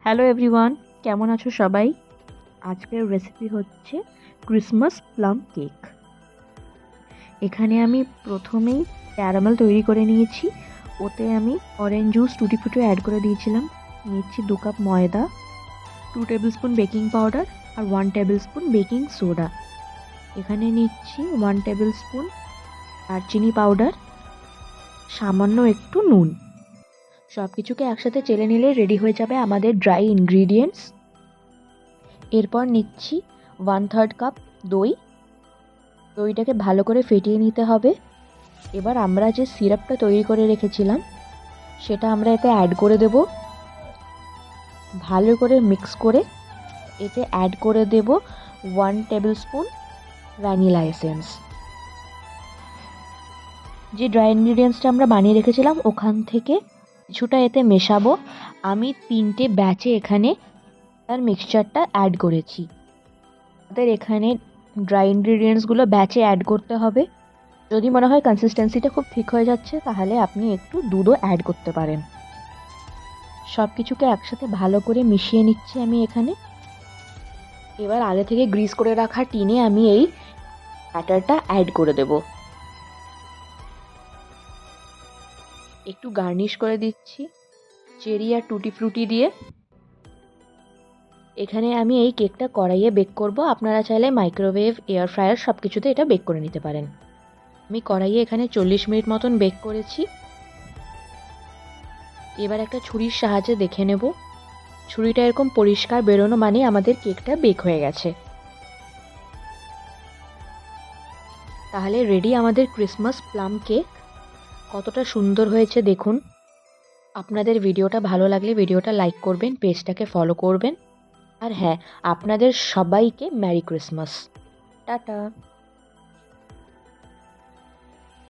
Hello everyone, কেমন আছো সবাই? আজকের রেসিপি হচ্ছে ক্রিসমাস প্লাম কেক। এখানে আমি প্রথমেই ক্যারামেল তৈরি করে নিয়েছি। ওতে আমি অরেঞ্জ জুস টুটি ফুটি অ্যাড করে দিয়েছিলাম। নিচ্ছি 2 কাপ ময়দা, 2 টেবিল স্পুন বেকিং পাউডার আর 1 টেবিল স্পুন বেকিং সোডা। এখানে নিচ্ছি 1 টেবিল স্পুন দারচিনি পাউডার, সামান্য একটু নুন। সব কিছুকে একসাথে চেলে নিলে রেডি হয়ে যাবে আমাদের ড্রাই ইনগ্রিডিয়েন্টস। এরপর নিচ্ছি 1/3 কাপ দই। দইটাকে ভালো করে ফেটিয়ে নিতে হবে। এবার আমরা যে সিরাপটা তৈরি করে রেখেছিলাম সেটা আমরা এতে অ্যাড করে দেব। ভালো করে মিক্স করে এতে অ্যাড করে দেব 1 টেবিল স্পুন ভ্যানিলা এসেন্স। যে ড্রাই ইনগ্রিডিয়েন্টসটা আমরা বানিয়ে রেখেছিলাম ওখান থেকে কিছুটা এতে মেশাবো। আমি 3টে ব্যাচে এখানে তার মিক্সচারটা অ্যাড করেছি। আমাদের এখানে ড্রাই ইনগ্রিডিয়েন্টসগুলো ব্যাচে অ্যাড করতে হবে। যদি মনে হয় কনসিস্টেন্সিটা খুব ঠিক হয়ে যাচ্ছে তাহলে আপনি একটু দুধও অ্যাড করতে পারেন। সব কিছুকে একসাথে ভালো করে মিশিয়ে নিচ্ছি আমি এখানে। এবার আগে থেকে গ্রিস করে রাখা টিনে আমি এই ব্যাটারটা অ্যাড করে দেব। একটু গার্নিশ করে দিচ্ছি চেরি আর টুটি ফ্রুটি দিয়ে। এখানে আমি এই কেকটা কড়াইয়ে বেক করব। আপনারা চাইলে মাইক্রোওয়েভ, এয়ার ফ্রায়ার সব কিছুতে এটা বেক করে নিতে পারেন। আমি কড়াইয়ে এখানে 40 মিনিট মতন বেক করেছি। এবার একটা ছুরির সাহায্যে দেখে নেব। ছুরিটা এরকম পরিষ্কার বেরোনো মানে আমাদের কেকটা বেক হয়ে গেছে। তাহলে রেডি আমাদের ক্রিসমাস প্লাম কেক। কতটা সুন্দর হয়েছে দেখুন। আপনাদের ভিডিওটা ভালো লাগলে ভিডিওটা লাইক করবেন, পেজটাকে ফলো করবেন। আর হ্যাঁ, আপনাদের সবাইকে মেরি ক্রিসমাস। টাটা।